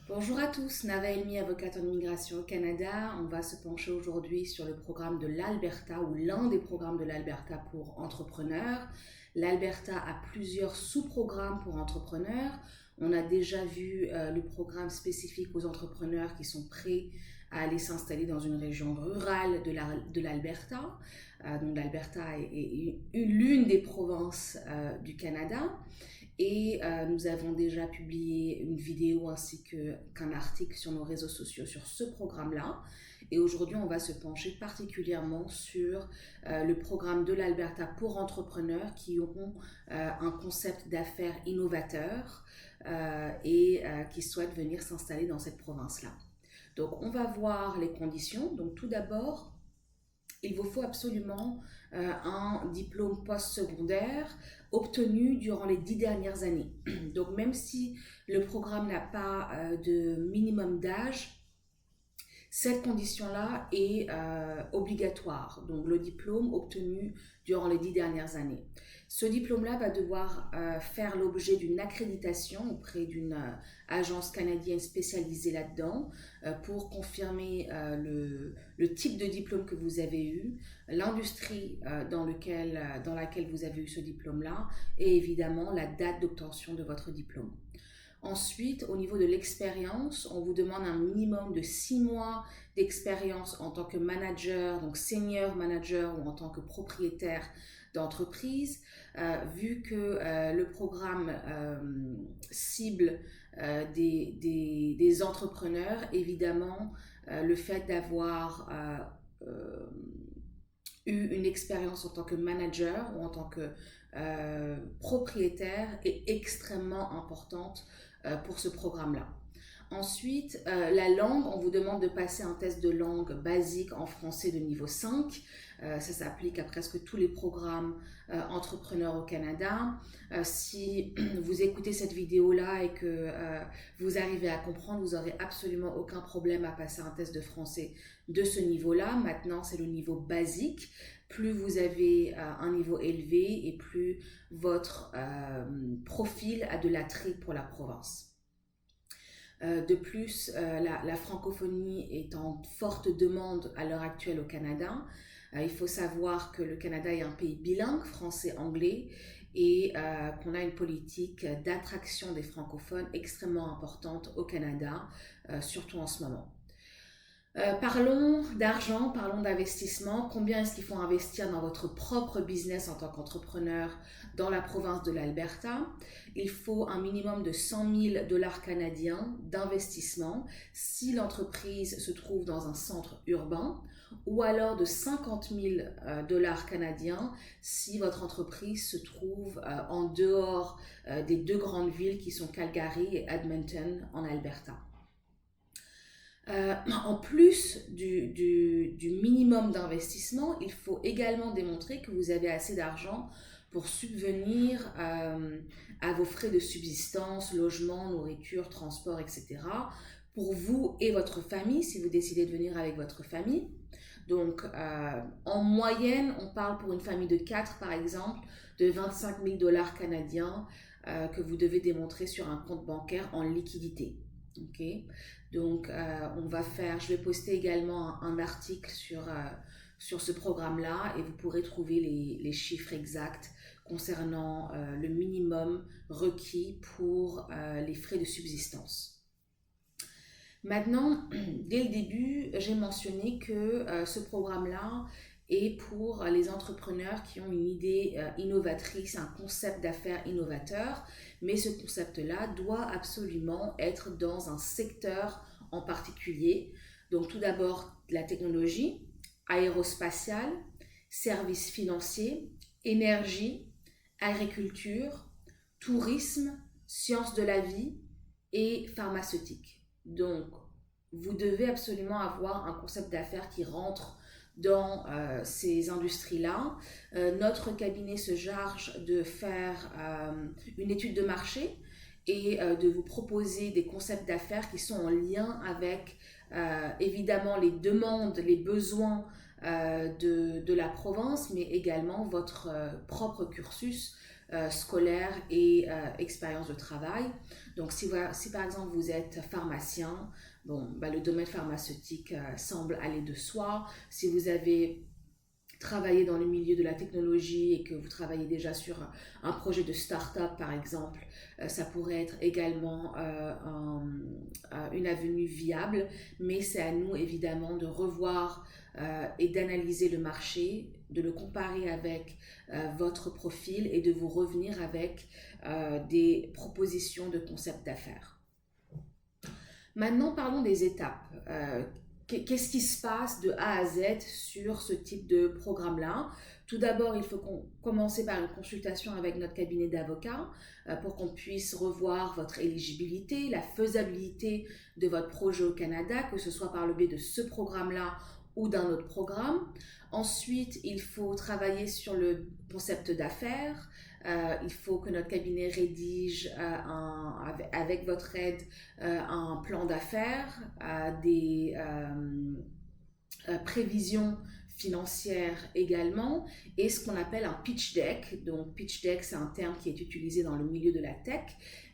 Bonjour à tous, Nava Elmi, avocate en immigration au Canada. On va se pencher aujourd'hui sur le programme de l'Alberta ou l'un des programmes de l'Alberta pour entrepreneurs. L'Alberta a plusieurs sous-programmes pour entrepreneurs. On a déjà vu le programme spécifique aux entrepreneurs qui sont prêts à aller s'installer dans une région rurale de l'Alberta. Donc l'Alberta est l'une des provinces du Canada. Et nous avons déjà publié une vidéo ainsi qu'un article sur nos réseaux sociaux sur ce programme-là. Et aujourd'hui, on va se pencher particulièrement sur le programme de l'Alberta pour entrepreneurs qui auront un concept d'affaires innovateur et qui souhaitent venir s'installer dans cette province-là. Donc, on va voir les conditions. Donc, tout d'abord, il vous faut absolument un diplôme postsecondaire obtenu durant les 10 dernières années. Donc même si le programme n'a pas de minimum d'âge, cette condition-là est obligatoire, donc le diplôme obtenu durant les 10 dernières années. Ce diplôme-là va devoir faire l'objet d'une accréditation auprès d'une agence canadienne spécialisée là-dedans pour confirmer le type de diplôme que vous avez eu, l'industrie dans laquelle vous avez eu ce diplôme-là et évidemment la date d'obtention de votre diplôme. Ensuite, au niveau de l'expérience, on vous demande un minimum de 6 mois d'expérience en tant que manager, donc senior manager ou en tant que propriétaire d'entreprise. Vu que le programme cible des entrepreneurs, évidemment, le fait d'avoir eu une expérience en tant que manager ou en tant que propriétaire est extrêmement importante pour ce programme-là. Ensuite, la langue, on vous demande de passer un test de langue basique en français de niveau 5. Ça s'applique à presque tous les programmes entrepreneurs au Canada. Si vous écoutez cette vidéo-là et que vous arrivez à comprendre, vous n'aurez absolument aucun problème à passer un test de français de ce niveau-là. Maintenant, c'est le niveau basique. Plus vous avez un niveau élevé et plus votre profil a de l'attrait pour la province. De plus, la francophonie est en forte demande à l'heure actuelle au Canada. Il faut savoir que le Canada est un pays bilingue, français-anglais, et qu'on a une politique d'attraction des francophones extrêmement importante au Canada, surtout en ce moment. Parlons d'argent, parlons d'investissement. Combien est-ce qu'il faut investir dans votre propre business en tant qu'entrepreneur dans la province de l'Alberta? Il faut un minimum de 100 000 dollars canadiens d'investissement si l'entreprise se trouve dans un centre urbain, ou alors de 50 000 dollars canadiens si votre entreprise se trouve en dehors des deux grandes villes qui sont Calgary et Edmonton en Alberta. En plus du minimum d'investissement, il faut également démontrer que vous avez assez d'argent pour subvenir à vos frais de subsistance, logement, nourriture, transport, etc. pour vous et votre famille, si vous décidez de venir avec votre famille. Donc, en moyenne, on parle pour une famille de 4, par exemple, de 25 000 dollars canadiens que vous devez démontrer sur un compte bancaire en liquidité. Okay. Donc, je vais poster également un article sur ce programme-là et vous pourrez trouver les chiffres exacts concernant le minimum requis pour les frais de subsistance. Maintenant, dès le début, j'ai mentionné que ce programme-là est pour les entrepreneurs qui ont une idée innovatrice, un concept d'affaires innovateur, mais ce concept-là doit absolument être dans un secteur en particulier. Donc tout d'abord la technologie, aérospatiale, services financiers, énergie, agriculture, tourisme, sciences de la vie et pharmaceutique. Donc vous devez absolument avoir un concept d'affaires qui rentre dans ces industries-là. Notre cabinet se charge de faire une étude de marché et de vous proposer des concepts d'affaires qui sont en lien avec évidemment les demandes, les besoins de la province, mais également votre propre cursus scolaire et expérience de travail. Donc si par exemple vous êtes pharmacien, bon, le domaine pharmaceutique semble aller de soi. Si vous avez travaillez dans le milieu de la technologie et que vous travaillez déjà sur un projet de start-up par exemple, ça pourrait être également une avenue viable, mais c'est à nous évidemment de revoir et d'analyser le marché, de le comparer avec votre profil et de vous revenir avec des propositions de concept d'affaires. Maintenant, parlons des étapes. Qu'est-ce qui se passe de A à Z sur ce type de programme-là? Tout d'abord, il faut commencer par une consultation avec notre cabinet d'avocats pour qu'on puisse revoir votre éligibilité, la faisabilité de votre projet au Canada, que ce soit par le biais de ce programme-là ou d'un autre programme. Ensuite, il faut travailler sur le concept d'affaires. Il faut que notre cabinet rédige avec votre aide un plan d'affaires, des prévisions financières également et ce qu'on appelle un pitch deck. Donc pitch deck, c'est un terme qui est utilisé dans le milieu de la tech,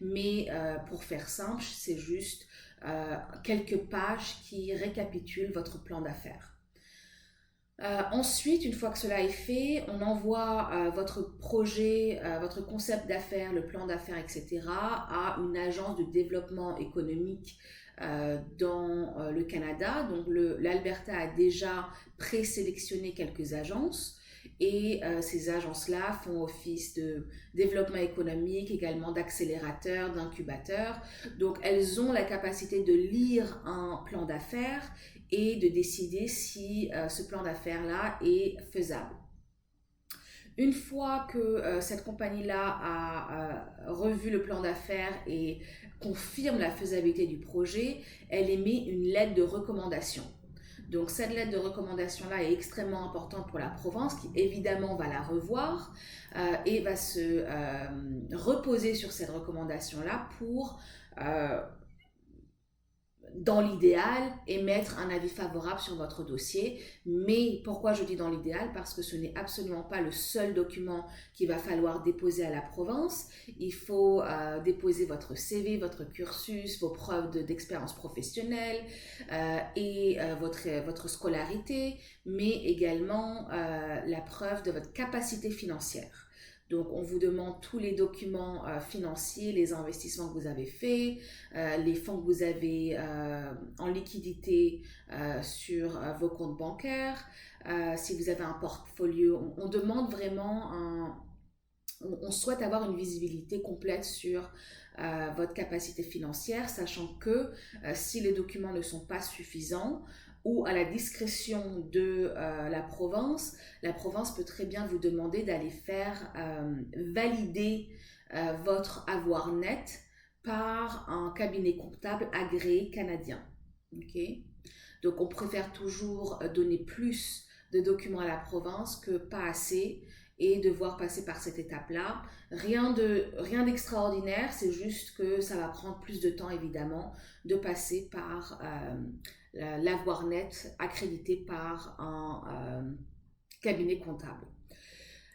mais pour faire simple, c'est juste quelques pages qui récapitulent votre plan d'affaires. Ensuite, une fois que cela est fait, on envoie votre projet, votre concept d'affaires, le plan d'affaires, etc. à une agence de développement économique dans le Canada. Donc l'Alberta a déjà présélectionné quelques agences et ces agences-là font office de développement économique, également d'accélérateur, d'incubateur. Donc elles ont la capacité de lire un plan d'affaires et de décider si ce plan d'affaires-là est faisable. Une fois que cette compagnie-là a revu le plan d'affaires et confirme la faisabilité du projet, elle émet une lettre de recommandation. Donc cette lettre de recommandation-là est extrêmement importante pour la province qui évidemment va la revoir et va se reposer sur cette recommandation-là pour dans l'idéal, émettre un avis favorable sur votre dossier. Mais pourquoi je dis dans l'idéal? Parce que ce n'est absolument pas le seul document qu'il va falloir déposer à la province. Il faut déposer votre CV, votre cursus, vos preuves d'expérience professionnelle et votre scolarité, mais également la preuve de votre capacité financière. Donc, on vous demande tous les documents financiers, les investissements que vous avez faits, les fonds que vous avez en liquidité sur vos comptes bancaires. Si vous avez un portfolio, on demande vraiment on souhaite avoir une visibilité complète sur votre capacité financière, sachant que si les documents ne sont pas suffisants, ou à la discrétion de la province peut très bien vous demander d'aller faire valider votre avoir net par un cabinet comptable agréé canadien. Okay? Donc on préfère toujours donner plus de documents à la province que pas assez et devoir passer par cette étape-là. Rien d'extraordinaire, c'est juste que ça va prendre plus de temps évidemment de passer par l'avoir net accrédité par un cabinet comptable.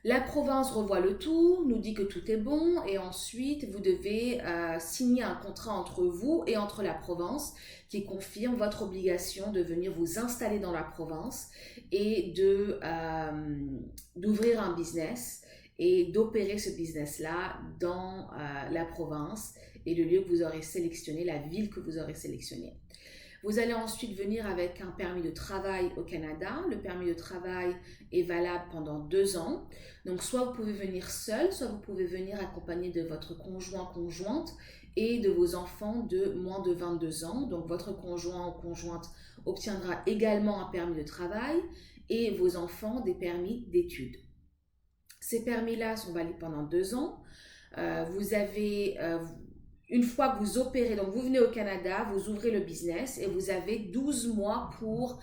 La province revoit le tout, nous dit que tout est bon et ensuite vous devez signer un contrat entre vous et entre la province qui confirme votre obligation de venir vous installer dans la province et d'ouvrir un business et d'opérer ce business-là dans la province et le lieu que vous aurez sélectionné, la ville que vous aurez sélectionnée. Vous allez ensuite venir avec un permis de travail au Canada. Le permis de travail est valable pendant 2 ans. Donc, soit vous pouvez venir seul, soit vous pouvez venir accompagné de votre conjoint-conjointe et de vos enfants de moins de 22 ans. Donc, votre conjoint ou conjointe obtiendra également un permis de travail et vos enfants des permis d'études. Ces permis-là sont valides pendant 2 ans. Vous avez... une fois que vous opérez, donc vous venez au Canada, vous ouvrez le business et vous avez 12 mois pour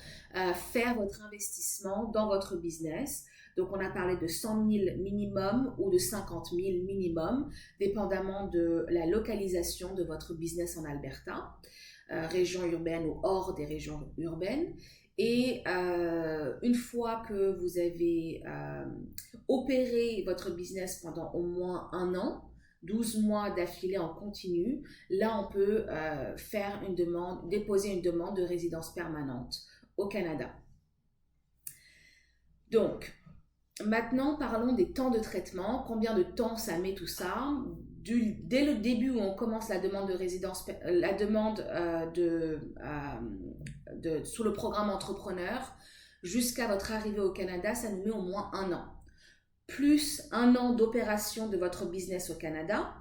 faire votre investissement dans votre business. Donc, on a parlé de 100 000 minimum ou de 50 000 minimum, dépendamment de la localisation de votre business en Alberta, région urbaine ou hors des régions urbaines. Et une fois que vous avez opéré votre business pendant au moins un an, 12 mois d'affilée en continu, là on peut déposer une demande de résidence permanente au Canada. Donc, maintenant, parlons des temps de traitement. Combien de temps ça met tout ça? Dès le début où on commence la demande de résidence, la demande sous le programme entrepreneur, jusqu'à votre arrivée au Canada, ça nous met au moins un an. Plus un an d'opération de votre business au Canada,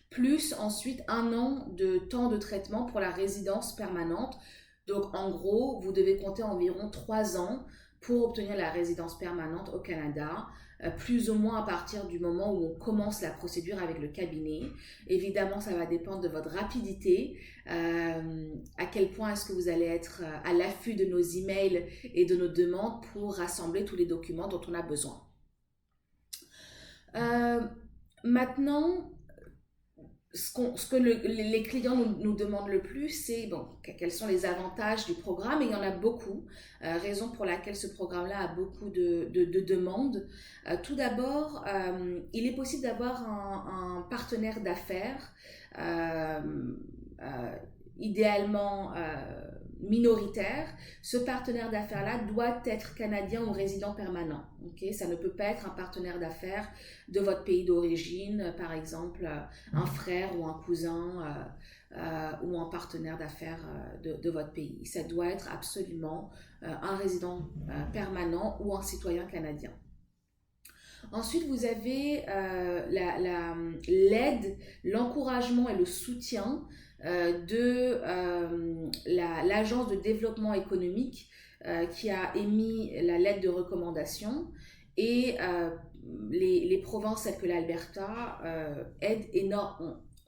plus ensuite un an de temps de traitement pour la résidence permanente. Donc, en gros, vous devez compter environ 3 ans pour obtenir la résidence permanente au Canada, plus ou moins à partir du moment où on commence la procédure avec le cabinet. Évidemment, ça va dépendre de votre rapidité, à quel point est-ce que vous allez être à l'affût de nos emails et de nos demandes pour rassembler tous les documents dont on a besoin. Maintenant, ce que les clients nous demandent le plus, c'est quels sont les avantages du programme, et il y en a beaucoup, raison pour laquelle ce programme-là a beaucoup de demandes. Tout d'abord, il est possible d'avoir un partenaire d'affaires, idéalement minoritaire. Ce partenaire d'affaires-là doit être canadien ou résident permanent. Okay? Ça ne peut pas être un partenaire d'affaires de votre pays d'origine, par exemple un frère ou un cousin ou un partenaire d'affaires de votre pays. Ça doit être absolument un résident permanent ou un citoyen canadien. Ensuite, vous avez l'aide, l'encouragement et le soutien de l'Agence de développement économique qui a émis la lettre de recommandation, et les provinces telles que l'Alberta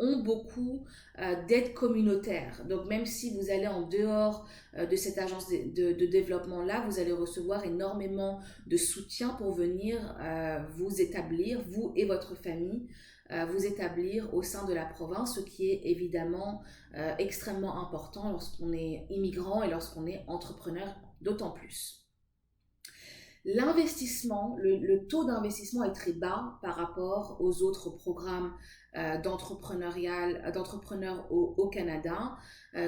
ont beaucoup d'aide communautaire. Donc même si vous allez en dehors de cette agence de développement-là, vous allez recevoir énormément de soutien pour venir vous établir, vous et votre famille, vous établir au sein de la province, ce qui est évidemment extrêmement important lorsqu'on est immigrant et lorsqu'on est entrepreneur, d'autant plus. L'investissement, le taux d'investissement est très bas par rapport aux autres programmes d'entrepreneurs au Canada.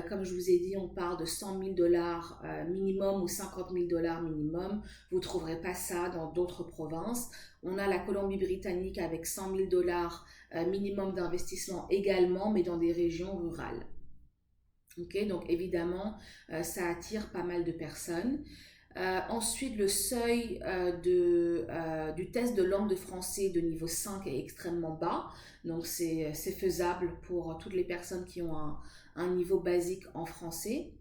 Comme je vous ai dit, on parle de 100 000 dollars minimum ou 50 000 dollars minimum. Vous ne trouverez pas ça dans d'autres provinces. On a la Colombie-Britannique avec 100 000 dollars minimum d'investissement également, mais dans des régions rurales. Okay, donc évidemment, ça attire pas mal de personnes. Ensuite, le seuil du test de langue de français de niveau 5 est extrêmement bas. Donc, c'est faisable pour toutes les personnes qui ont un niveau basique en français.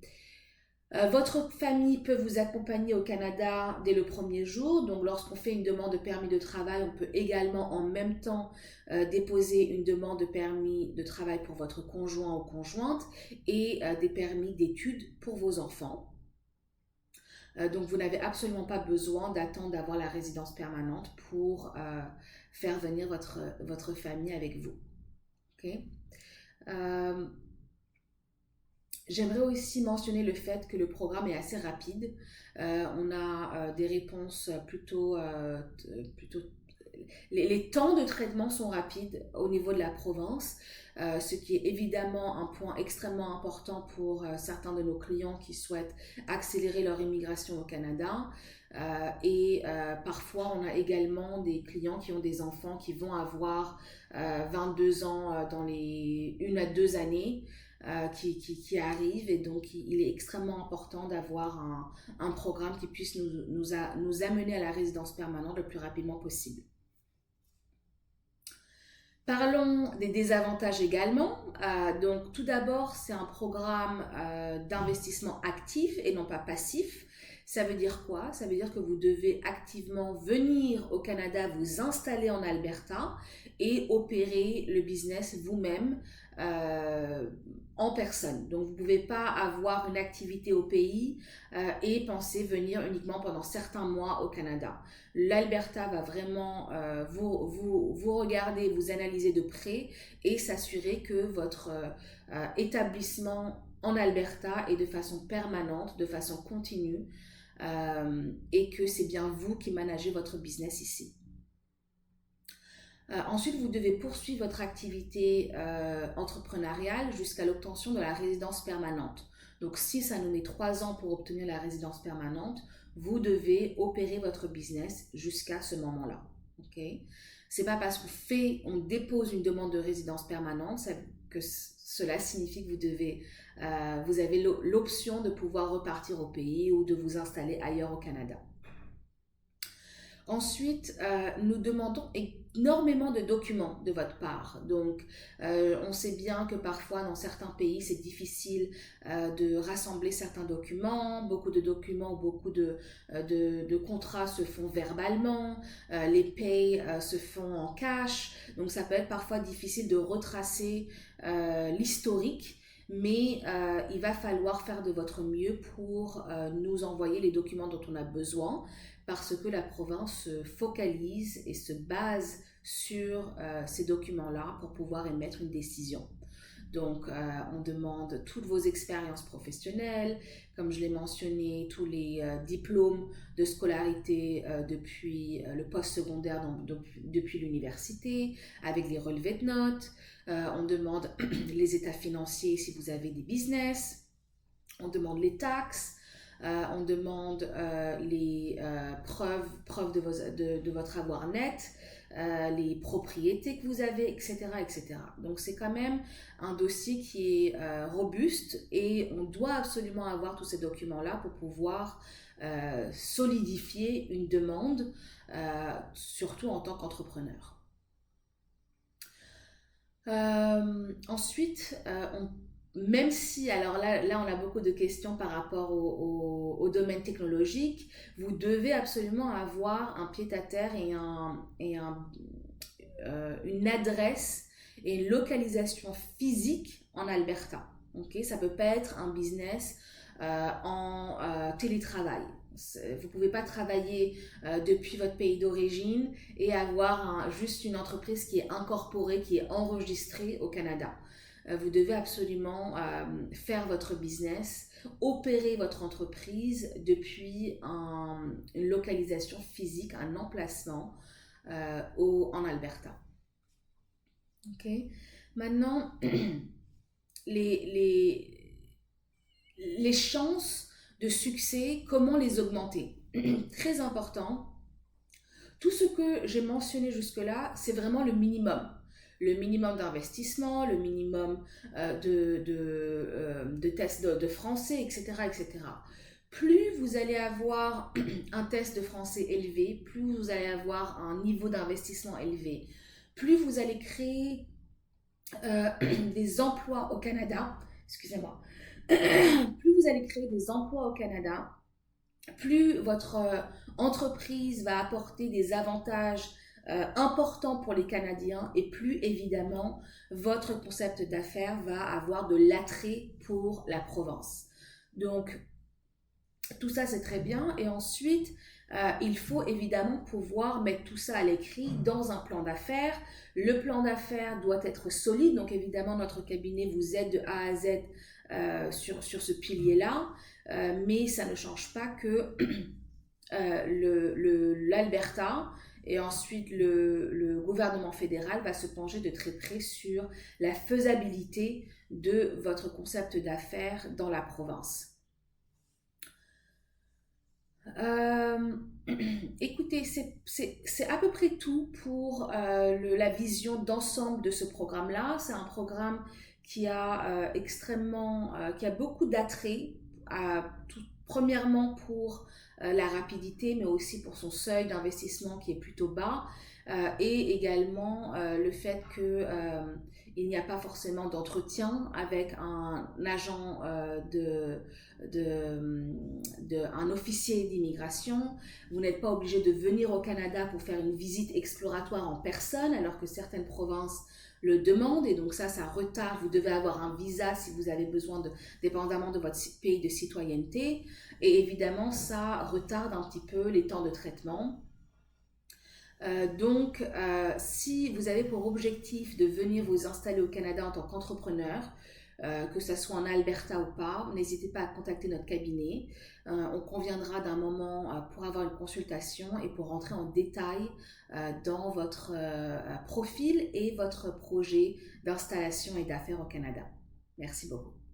Votre famille peut vous accompagner au Canada dès le premier jour. Donc, lorsqu'on fait une demande de permis de travail, on peut également en même temps déposer une demande de permis de travail pour votre conjoint ou conjointe et des permis d'études pour vos enfants. Donc, vous n'avez absolument pas besoin d'attendre d'avoir la résidence permanente pour faire venir votre famille avec vous. Okay? J'aimerais aussi mentionner le fait que le programme est assez rapide. On a des réponses plutôt les temps de traitement sont rapides au niveau de la province, ce qui est évidemment un point extrêmement important pour certains de nos clients qui souhaitent accélérer leur immigration au Canada. Parfois, on a également des clients qui ont des enfants qui vont avoir 22 ans dans les 1 à 2 années. Qui arrivent, et donc il est extrêmement important d'avoir un programme qui puisse nous amener à la résidence permanente le plus rapidement possible. Parlons des désavantages également. Donc tout d'abord, c'est un programme d'investissement actif et non pas passif. Ça veut dire quoi? Ça veut dire que vous devez activement venir au Canada, vous installer en Alberta et opérer le business vous-même en personne. Donc, vous ne pouvez pas avoir une activité au pays et penser venir uniquement pendant certains mois au Canada. L'Alberta va vraiment vous regarder, vous analyser de près et s'assurer que votre établissement en Alberta est de façon permanente, de façon continue et que c'est bien vous qui managez votre business ici. Ensuite, vous devez poursuivre votre activité entrepreneuriale jusqu'à l'obtention de la résidence permanente. Donc, si ça nous met 3 ans pour obtenir la résidence permanente, vous devez opérer votre business jusqu'à ce moment-là. Okay? C'est pas parce qu'on dépose une demande de résidence permanente que cela signifie que vous avez l'option de pouvoir repartir au pays ou de vous installer ailleurs au Canada. Ensuite, nous demandons énormément de documents de votre part. Donc, on sait bien que parfois, dans certains pays, c'est difficile de rassembler certains documents. Beaucoup de documents ou beaucoup de contrats se font verbalement. Les payes se font en cash. Donc, ça peut être parfois difficile de retracer l'historique. Mais il va falloir faire de votre mieux pour nous envoyer les documents dont on a besoin parce que la province se focalise et se base sur ces documents-là pour pouvoir émettre une décision. Donc, on demande toutes vos expériences professionnelles, comme je l'ai mentionné, tous les diplômes de scolarité depuis le post-secondaire, depuis l'université, avec les relevés de notes. On demande les états financiers si vous avez des business. On demande les taxes. On demande les preuves de votre avoir net, les propriétés que vous avez, etc., etc. Donc, c'est quand même un dossier qui est robuste et on doit absolument avoir tous ces documents-là pour pouvoir solidifier une demande, surtout en tant qu'entrepreneur. Ensuite, même si, alors là on a beaucoup de questions par rapport au domaine technologique, vous devez absolument avoir un pied-à-terre et une adresse et une localisation physique en Alberta. Okay? Ça peut pas être un business en télétravail. Vous ne pouvez pas travailler depuis votre pays d'origine et avoir juste une entreprise qui est incorporée, qui est enregistrée au Canada. Vous devez absolument faire votre business, opérer votre entreprise depuis une localisation physique, un emplacement en Alberta. Okay. Maintenant, les chances de succès, comment les augmenter? Très important. Tout ce que j'ai mentionné jusque-là, c'est vraiment le minimum. Le minimum d'investissement, le minimum de tests de français, etc., etc. Plus vous allez avoir un test de français élevé, plus vous allez avoir un niveau d'investissement élevé, plus vous allez créer des emplois au Canada, excusez-moi, plus vous allez créer des emplois au Canada, plus votre entreprise va apporter des avantages importants pour les Canadiens et plus évidemment votre concept d'affaires va avoir de l'attrait pour la province. Donc tout ça c'est très bien et ensuite il faut évidemment pouvoir mettre tout ça à l'écrit dans un plan d'affaires. Le plan d'affaires doit être solide, donc évidemment notre cabinet vous aide de A à Z sur ce pilier-là, mais ça ne change pas que l'Alberta et ensuite le gouvernement fédéral va se pencher de très près sur la faisabilité de votre concept d'affaires dans la province. Écoutez, c'est à peu près tout pour la vision d'ensemble de ce programme-là. C'est un programme qui a qui a beaucoup d'attrait, premièrement pour la rapidité, mais aussi pour son seuil d'investissement qui est plutôt bas, et également le fait que il n'y a pas forcément d'entretien avec un agent un officier d'immigration. Vous n'êtes pas obligé de venir au Canada pour faire une visite exploratoire en personne, alors que certaines provinces le demande, et donc ça retarde. Vous devez avoir un visa si vous avez besoin, dépendamment de votre pays de citoyenneté, et évidemment ça retarde un petit peu les temps de traitement. Si vous avez pour objectif de venir vous installer au Canada en tant qu'entrepreneur, que ce soit en Alberta ou pas, n'hésitez pas à contacter notre cabinet. On conviendra d'un moment pour avoir une consultation et pour rentrer en détail dans votre profil et votre projet d'installation et d'affaires au Canada. Merci beaucoup.